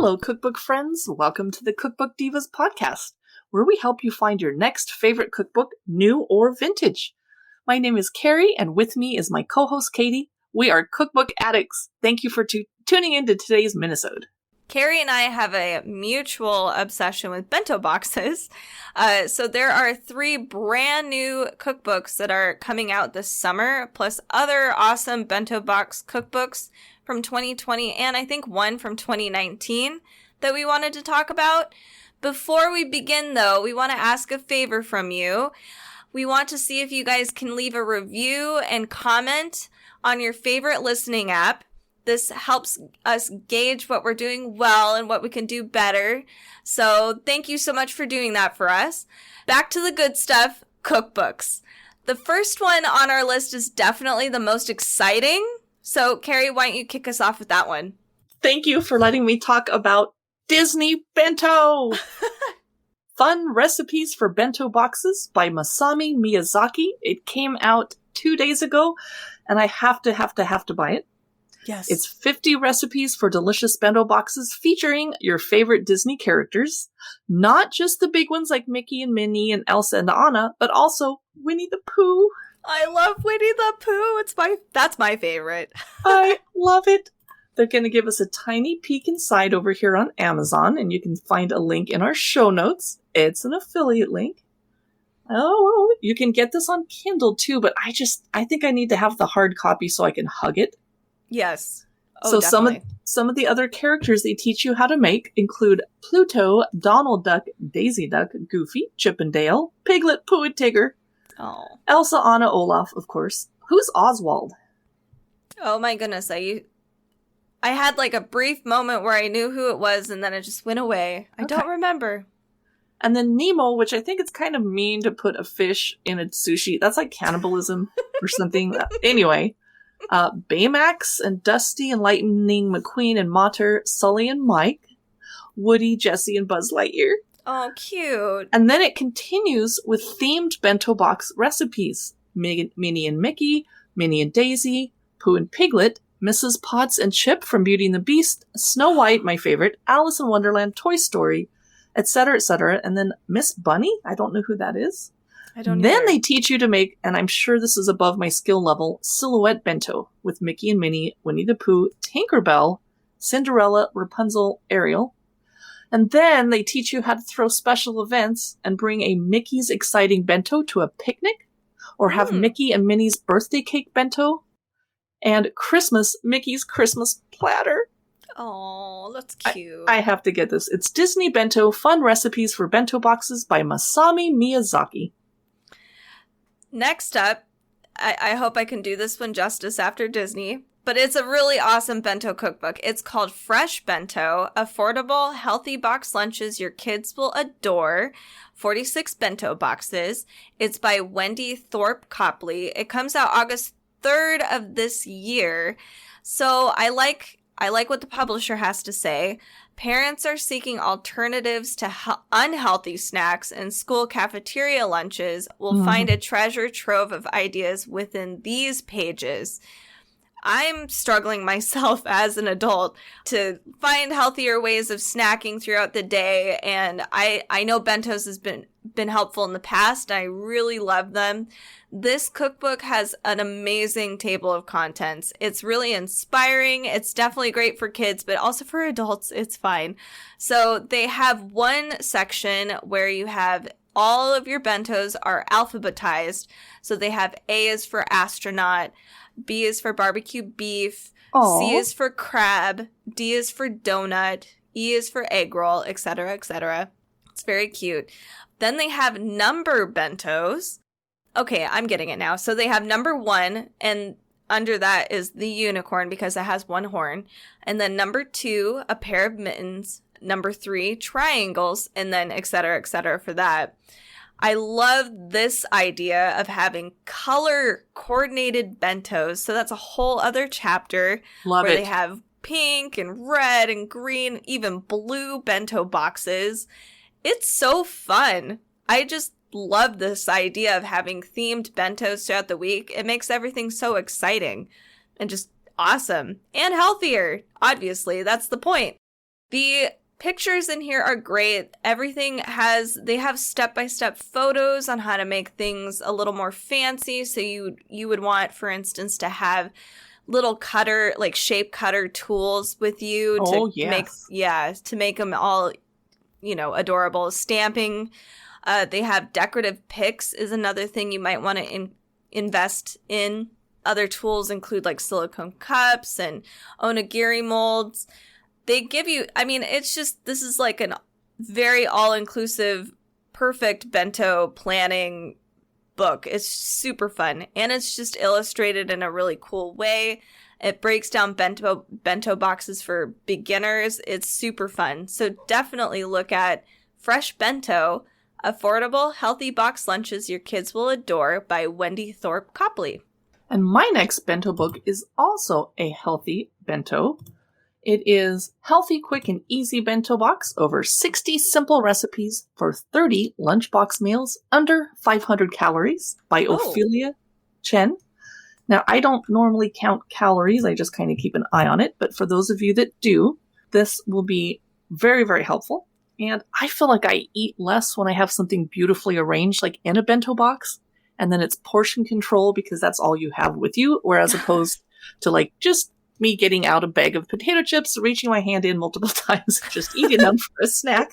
Hello, Cookbook friends. Welcome to the Cookbook Divas podcast, where we help you find your next favorite cookbook, new or vintage. My name is Carrie, and with me is my co-host, Kaiti. We are cookbook addicts. Thank you for tuning in to today's Minisode. Carrie and I have a mutual obsession with bento boxes. So there are 3 brand new cookbooks that are coming out this summer, plus other awesome bento box cookbooks from 2020, and I think one from 2019 that we wanted to talk about. Before we begin, though, we want to ask a favor from you. We want to see if you guys can leave a review and comment on your favorite listening app. This helps us gauge what we're doing well and what we can do better. So thank you so much for doing that for us. Back to the good stuff, cookbooks. The first one on our list is definitely the most exciting. So Carrie, why don't you kick us off with that one? Thank you for letting me talk about Disney Bento! Fun Recipes for Bento Boxes by Masami Miyazaki. It came out 2 days ago, and I have to buy it. Yes. It's 50 recipes for delicious bento boxes featuring your favorite Disney characters. Not just the big ones like Mickey and Minnie and Elsa and Anna, but also Winnie the Pooh. I love Winnie the Pooh. That's my favorite. I love it. They're going to give us a tiny peek inside over here on Amazon, and you can find a link in our show notes. It's an affiliate link. Oh, you can get this on Kindle too, but I think I need to have the hard copy so I can hug it. Yes. Oh, so definitely. some of the other characters they teach you how to make include Pluto, Donald Duck, Daisy Duck, Goofy, Chip and Dale, Piglet, Pooh and Tigger, Elsa, Anna, Olaf, of course. Who's Oswald? Oh my goodness, I had like a brief moment where I knew who it was and then it just went away. I don't remember. And then Nemo, which I think it's kind of mean to put a fish in a sushi. That's like cannibalism or something. Anyway. Baymax and Dusty and Lightning McQueen and Mater, Sully and Mike, Woody, Jesse, and Buzz Lightyear. Oh, cute. And then it continues with themed bento box recipes. Minnie and Mickey, Minnie and Daisy, Pooh and Piglet, Mrs. Potts and Chip from Beauty and the Beast, Snow White, my favorite, Alice in Wonderland, Toy Story, etc., etc. And then Miss Bunny, I don't know who that is. I don't Then either. they teach you to make, and I'm sure this is above my skill level, silhouette bento with Mickey and Minnie, Winnie the Pooh, Tinkerbell, Cinderella, Rapunzel, Ariel. And then they teach you how to throw special events and bring a Mickey's Exciting Bento to a picnic, or have Mickey and Minnie's birthday cake bento, and Christmas, Mickey's Christmas platter. Oh, that's cute. I have to get this. It's Disney Bento, Fun Recipes for Bento Boxes by Masami Miyazaki. Next up, I hope I can do this one justice after Disney, but it's a really awesome bento cookbook. It's called Fresh Bento, Affordable, Healthy Box Lunches Your Kids Will Adore, 46 Bento Boxes. It's by Wendy Thorpe Copley. It comes out August 3rd of this year. So I like what the publisher has to say. Parents are seeking alternatives to unhealthy snacks, and school cafeteria lunches will find a treasure trove of ideas within these pages. I'm struggling myself as an adult to find healthier ways of snacking throughout the day, and I know bentos has been helpful in the past. I really love them. This cookbook has an amazing table of contents. It's really inspiring. It's definitely great for kids, but also for adults, it's fine. So they have one section where you have all of your bentos are alphabetized. So they have A is for astronaut, B is for barbecue beef, C is for crab, D is for donut, E is for egg roll, etc., etc. It's very cute. Then they have number bentos. Okay, I'm getting it now. So they have number 1, and under that is the unicorn because it has 1 horn. And then number 2, a pair of mittens. Number 3, triangles, and then et cetera for that. I love this idea of having color coordinated bentos. So that's a whole other chapter where they have pink and red and green, even blue bento boxes. It's so fun. I just love this idea of having themed bentos throughout the week. It makes everything so exciting and just awesome and healthier. Obviously, that's the point. The pictures in here are great. They have step-by-step photos on how to make things a little more fancy. So you would want, for instance, to have little cutter, like shape cutter tools with you to make them all, adorable. Stamping. They have decorative picks is another thing you might want to invest in. Other tools include like silicone cups and onigiri molds. They give you, this is like a very all-inclusive, perfect bento planning book. It's super fun, and it's just illustrated in a really cool way. It breaks down bento boxes for beginners. It's super fun. So definitely look at Fresh Bento, Affordable, Healthy Box Lunches Your Kids Will Adore by Wendy Thorpe Copley. And my next bento book is also a healthy bento. It is Healthy, Quick, and Easy Bento Box, over 60 simple recipes for 30 lunchbox meals under 500 calories by Ophelia Chen. Now, I don't normally count calories. I just kind of keep an eye on it. But for those of you that do, this will be very, very helpful. And I feel like I eat less when I have something beautifully arranged, like in a bento box. And then it's portion control because that's all you have with you. Whereas opposed to like just me getting out a bag of potato chips, reaching my hand in multiple times, just eating them for a snack.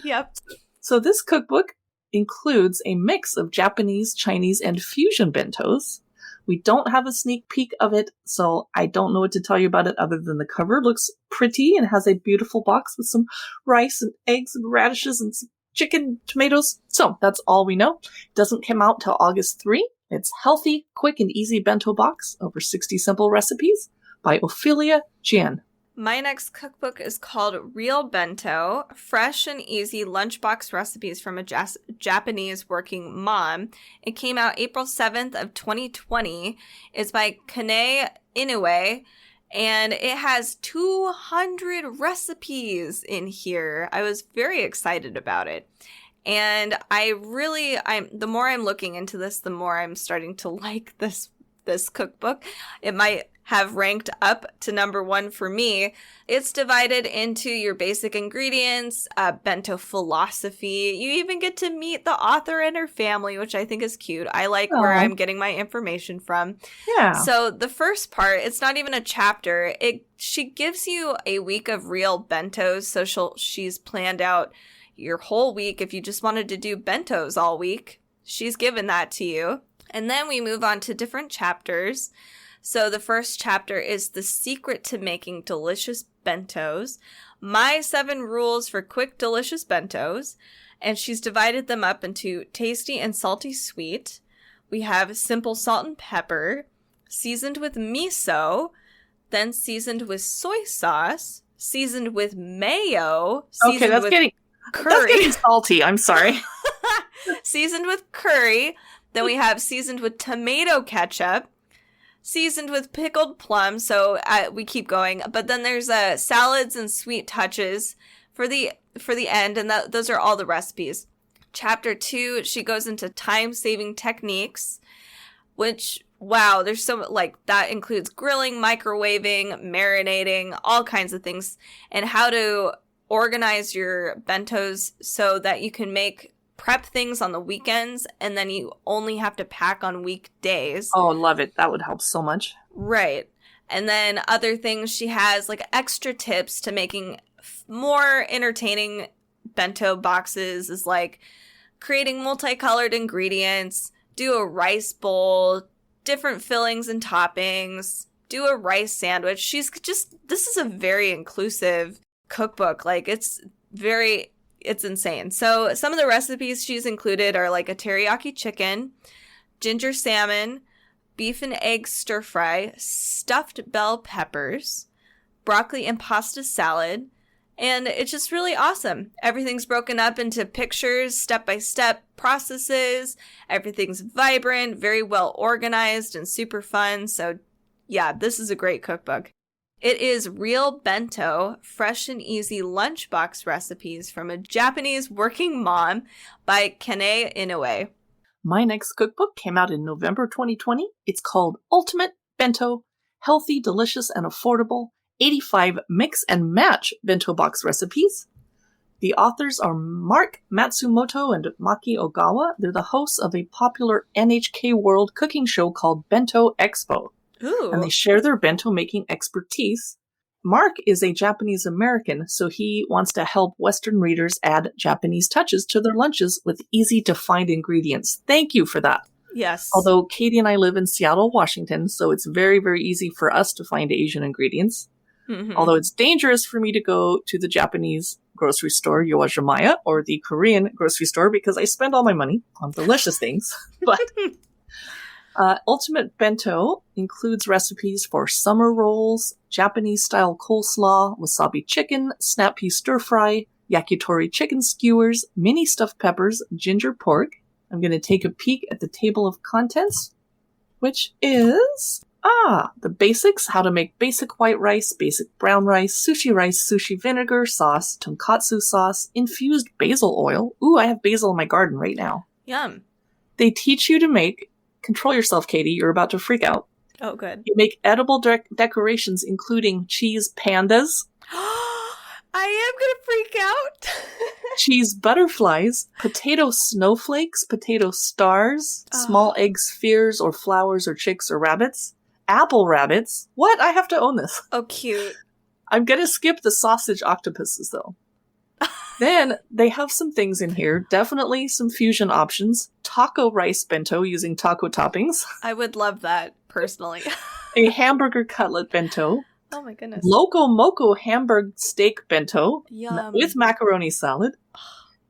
Yep. So this cookbook includes a mix of Japanese, Chinese, and fusion bentos. We don't have a sneak peek of it, so I don't know what to tell you about it other than the cover looks pretty and has a beautiful box with some rice and eggs and radishes and some chicken, tomatoes. So that's all we know. It doesn't come out till August 3. It's Healthy, Quick, and Easy Bento Box, over 60 simple recipes by Ophelia Chen. My next cookbook is called Real Bento, Fresh and Easy Lunchbox Recipes from a Japanese Working Mom. It came out April 7th of 2020. It's by Kane Inoue, and it has 200 recipes in here. I was very excited about it. And the more I'm looking into this, the more I'm starting to like this cookbook. It might have ranked up to number 1 for me. It's divided into your basic ingredients, bento philosophy. You even get to meet the author and her family, which I think is cute. I like where I'm getting my information from. Yeah. So the first part, it's not even a chapter. She gives you a week of real bentos. So she's planned out your whole week. If you just wanted to do bentos all week, she's given that to you. And then we move on to different chapters. So the first chapter is The Secret to Making Delicious Bentos, My 7 Rules for Quick Delicious Bentos. And she's divided them up into tasty and salty sweet. We have simple salt and pepper, seasoned with miso, then seasoned with soy sauce, seasoned with mayo, seasoned with curry. That's getting salty. I'm sorry. Seasoned with curry. Then we have seasoned with tomato ketchup, seasoned with pickled plums. So we keep going. But then there's salads and sweet touches for the end. And those are all the recipes. Chapter 2, she goes into time-saving techniques, which, wow, there's so like that includes grilling, microwaving, marinating, all kinds of things, and how to organize your bentos so that you can prep things on the weekends and then you only have to pack on weekdays. Oh, love it. That would help so much. Right. And then other things she has, like extra tips to making more entertaining bento boxes, is like creating multicolored ingredients, do a rice bowl, different fillings and toppings, do a rice sandwich. This is a very inclusive cookbook. Like it's insane. So some of the recipes she's included are like a teriyaki chicken, ginger salmon, beef and egg stir fry, stuffed bell peppers, broccoli and pasta salad, and it's just really awesome. Everything's broken up into pictures, step-by-step processes. Everything's vibrant, very well organized, and super fun. So yeah, this is a great cookbook. It is Real Bento, Fresh and Easy Lunchbox Recipes from a Japanese Working Mom by Kane Inoue. My next cookbook came out in November 2020. It's called Ultimate Bento, Healthy, Delicious, and Affordable, 85 mix and match bento box recipes. The authors are Mark Matsumoto and Maki Ogawa. They're the hosts of a popular NHK World cooking show called Bento Expo. Ooh. And they share their bento making expertise. Mark is a Japanese American, so he wants to help Western readers add Japanese touches to their lunches with easy to find ingredients. Thank you for that. Yes. Although Katie and I live in Seattle, Washington, so it's very, very easy for us to find Asian ingredients. Mm-hmm. Although it's dangerous for me to go to the Japanese grocery store, Yoajimaya, or the Korean grocery store because I spend all my money on delicious things. But Ultimate Bento includes recipes for summer rolls, Japanese-style coleslaw, wasabi chicken, snap pea stir-fry, yakitori chicken skewers, mini stuffed peppers, ginger pork. I'm going to take a peek at the table of contents, which is, the basics, how to make basic white rice, basic brown rice, sushi vinegar, sauce, tonkatsu sauce, infused basil oil. Ooh, I have basil in my garden right now. Yum. They teach you to make, control yourself, Katie, you're about to freak out. Oh, good. You make edible decorations, including cheese pandas. I am going to freak out. Cheese butterflies, potato snowflakes, potato stars, small egg spheres or flowers or chicks or rabbits, apple rabbits. What? I have to own this. Oh, cute. I'm going to skip the sausage octopuses, though. Then they have some things in here. Definitely some fusion options. Taco rice bento using taco toppings. I would love that, personally. A hamburger cutlet bento. Oh my goodness. Loco Moco hamburg steak bento. Yum. With macaroni salad.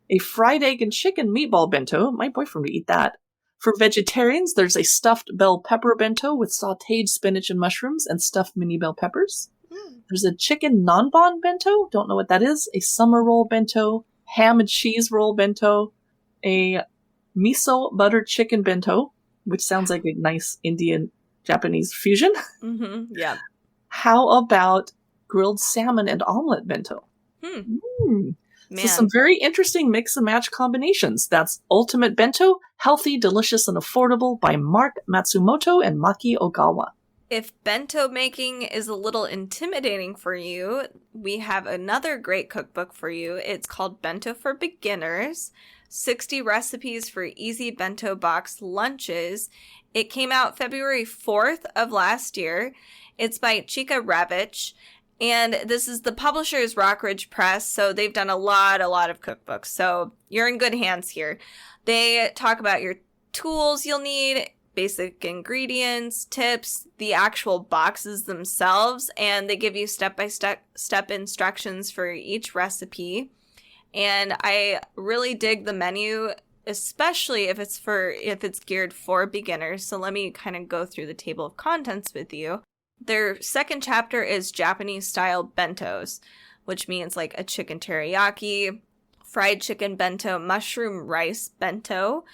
A fried egg and chicken meatball bento. My boyfriend would eat that. For vegetarians, there's a stuffed bell pepper bento with sautéed spinach and mushrooms and stuffed mini bell peppers. There's a chicken nanban bento. Don't know what that is. A summer roll bento. Ham and cheese roll bento. A miso butter chicken bento, which sounds like a nice Indian Japanese fusion. Mm-hmm. Yeah. How about grilled salmon and omelet bento? Man. So some very interesting mix and match combinations. That's Ultimate Bento, Healthy, Delicious, and Affordable by Mark Matsumoto and Maki Ogawa. If bento making is a little intimidating for you, we have another great cookbook for you. It's called Bento for Beginners, 60 Recipes for Easy Bento Box Lunches. It came out February 4th of last year. It's by Chika Ravitch, and this is the publisher's Rockridge Press, so they've done a lot of cookbooks, so you're in good hands here. They talk about your tools you'll need, basic ingredients, tips, the actual boxes themselves, and they give you step-by-step instructions for each recipe. And I really dig the menu, especially if it's geared for beginners. So let me kind of go through the table of contents with you. Their second chapter is Japanese-style bentos, which means like a chicken teriyaki, fried chicken bento, mushroom rice bento.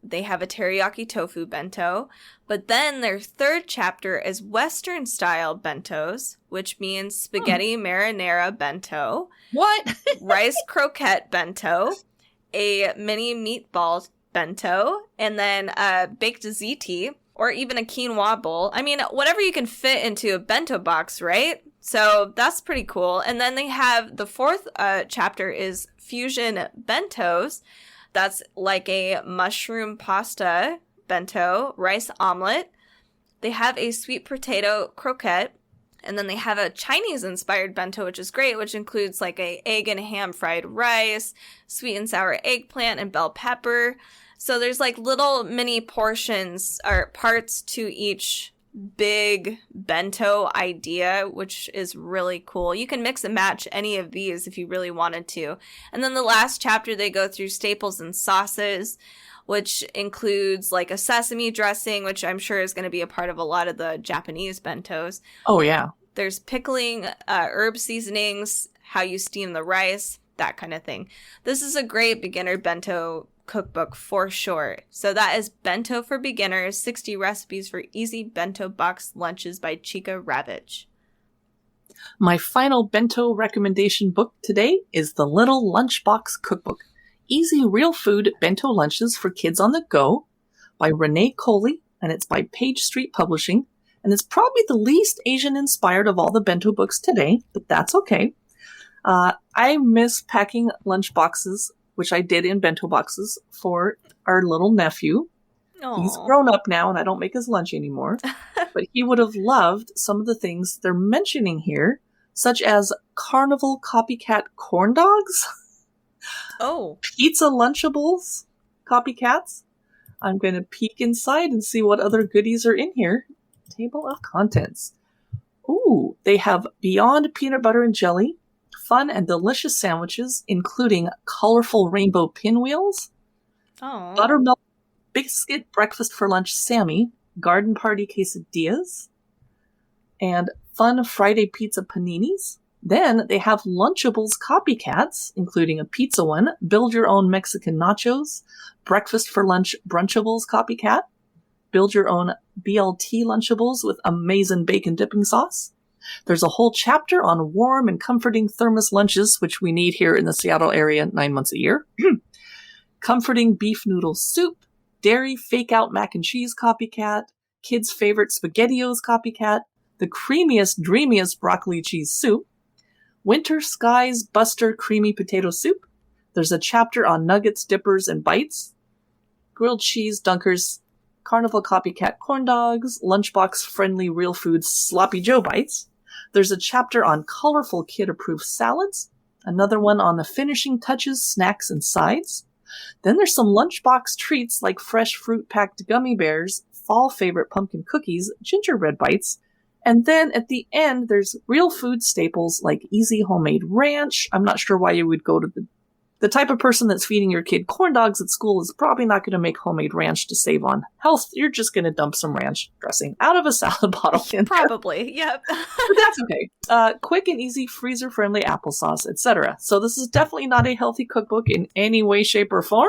They have a teriyaki tofu bento. But then their third chapter is Western-style bentos, which means spaghetti marinara bento. What? Rice croquette bento, a mini meatball bento, and then baked ziti, or even a quinoa bowl. I mean, whatever you can fit into a bento box, right? So that's pretty cool. And then they have the fourth chapter is fusion bentos. That's like a mushroom pasta bento, rice omelet. They have a sweet potato croquette. And then they have a Chinese-inspired bento, which is great, which includes like a egg and ham fried rice, sweet and sour eggplant, and bell pepper. So there's like little mini portions or parts to each big bento idea, which is really cool. You can mix and match any of these if you really wanted to. And then the last chapter, they go through staples and sauces, which includes like a sesame dressing, which I'm sure is going to be a part of a lot of the Japanese bentos. Oh, yeah. There's pickling, herb seasonings, how you steam the rice, that kind of thing. This is a great beginner bento cookbook for sure. So that is Bento for Beginners, 60 Recipes for Easy Bento Box Lunches by Chika Ravitch. My final bento recommendation book today is The Little Lunchbox Cookbook, Easy Real Food Bento Lunches for Kids on the Go by Renee Coley, and it's by Page Street Publishing. And it's probably the least Asian-inspired of all the bento books today, but that's okay. I miss packing lunch boxes, which I did in bento boxes, for our little nephew. Aww. He's grown up now, and I don't make his lunch anymore. But he would have loved some of the things they're mentioning here, such as carnival copycat corn dogs. Oh. Pizza Lunchables copycats. I'm going to peek inside and see what other goodies are in here. Table of contents. Ooh, they have Beyond Peanut Butter and Jelly, fun and delicious sandwiches, including colorful rainbow pinwheels, buttermilk biscuit breakfast for lunch Sammy, garden party quesadillas, and fun Friday pizza paninis. Then they have Lunchables copycats, including a pizza one, build your own Mexican nachos, breakfast for lunch Brunchables copycat, build your own BLT Lunchables with amazing bacon dipping sauce. There's a whole chapter on warm and comforting thermos lunches, which we need here in the Seattle area 9 months a year. Comforting beef noodle soup, dairy fake-out mac and cheese copycat, kids' favorite SpaghettiOs copycat, the creamiest, dreamiest broccoli cheese soup, Winter Skies Buster Creamy Potato Soup. There's a chapter on nuggets, dippers, and bites, grilled cheese dunkers, Carnival Copycat corn dogs, Lunchbox friendly real foods Sloppy Joe bites. There's a chapter on colorful kid-approved salads, another one on the finishing touches, snacks, and sides. Then there's some Lunchbox treats like fresh fruit-packed gummy bears, fall favorite pumpkin cookies, gingerbread bites, and then at the end, there's real food staples like easy homemade ranch. I'm not sure why you would go to the type of person that's feeding your kid corn dogs at school is probably not going to make homemade ranch to save on health. You're just going to dump some ranch dressing out of a salad bottle in there. Probably, yep. But that's okay. Quick and easy, freezer-friendly applesauce, etc. So this is definitely not a healthy cookbook in any way, shape, or form.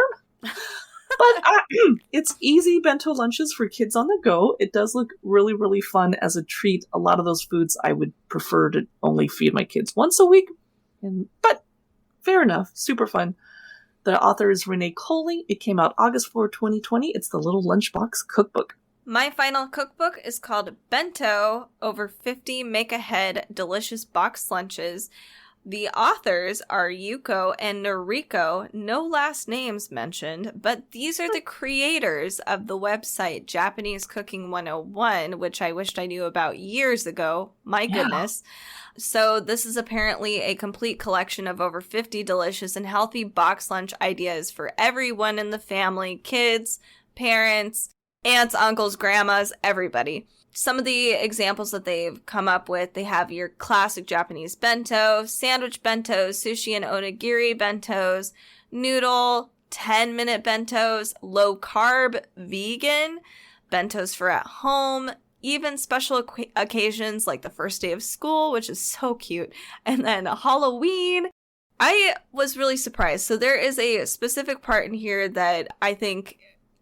But it's easy bento lunches for kids on the go. It does look really, really fun as a treat. A lot of those foods I would prefer to only feed my kids once a week. But fair enough. Super fun. The author is Renee Coley. It came out August 4, 2020. It's the Little Lunchbox Cookbook. My final cookbook is called Bento, Over 50 Make-Ahead Delicious Box Lunches. The authors are Yuko and Noriko, no last names mentioned, but these are the creators of the website Japanese Cooking 101, which I wished I knew about years ago. My goodness. So this is apparently a complete collection of over 50 delicious and healthy box lunch ideas for everyone in the family, kids, parents, aunts, uncles, grandmas, everybody. Some of the examples that they've come up with, they have your classic Japanese bento, sandwich bentos, sushi and onigiri bentos, noodle, 10-minute bentos, low-carb, vegan, bentos for at home, even special occasions like the first day of school, which is so cute, and then Halloween. I was really surprised. So there is a specific part in here that I think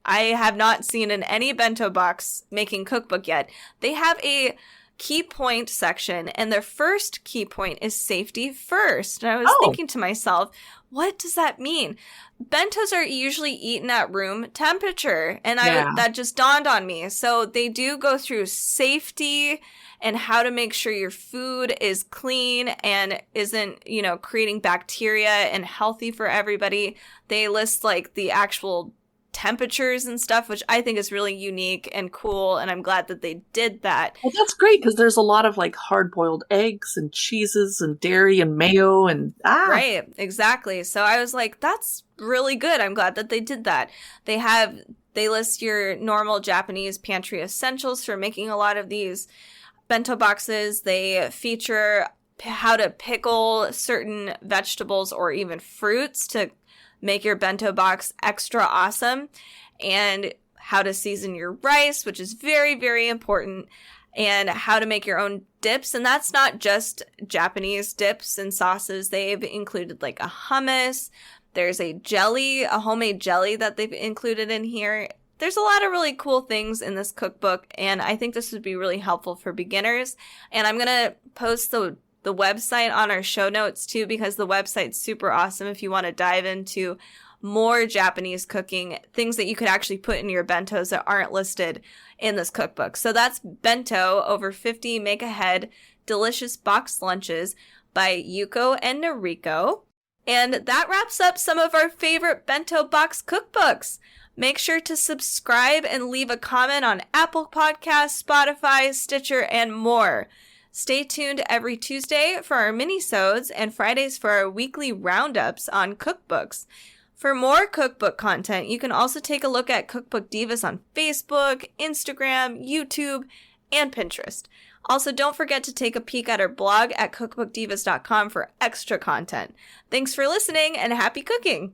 I have not seen in any bento box making cookbook yet. They have a key point section, and their first key point is safety first. And I was thinking to myself, what does that mean? Bentos are usually eaten at room temperature, and that just dawned on me. So they do go through safety and how to make sure your food is clean and isn't, creating bacteria and healthy for everybody. They list like the actual temperatures and stuff, which I think is really unique and cool, and I'm glad that they did that. Well, that's great, because there's a lot of like hard-boiled eggs and cheeses and dairy and mayo and Right, exactly. So I was like, that's really good. I'm glad that they did that. They list your normal Japanese pantry essentials for making a lot of these bento boxes. They feature how to pickle certain vegetables or even fruits to make your bento box extra awesome, and how to season your rice, which is very, very important, and how to make your own dips. And that's not just Japanese dips and sauces. They've included like a hummus. There's a jelly, a homemade jelly that they've included in here. There's a lot of really cool things in this cookbook, and I think this would be really helpful for beginners. And I'm going to post the website on our show notes too, because the website's super awesome if you want to dive into more Japanese cooking, things that you could actually put in your bentos that aren't listed in this cookbook. So that's Bento, over 50 make-ahead delicious box lunches by Yuko and Noriko. And that wraps up some of our favorite bento box cookbooks. Make sure to subscribe and leave a comment on Apple Podcasts, Spotify, Stitcher, and more. Stay tuned every Tuesday for our minisodes and Fridays for our weekly roundups on cookbooks. For more cookbook content, you can also take a look at Cookbook Divas on Facebook, Instagram, YouTube, and Pinterest. Also, don't forget to take a peek at our blog at cookbookdivas.com for extra content. Thanks for listening and happy cooking!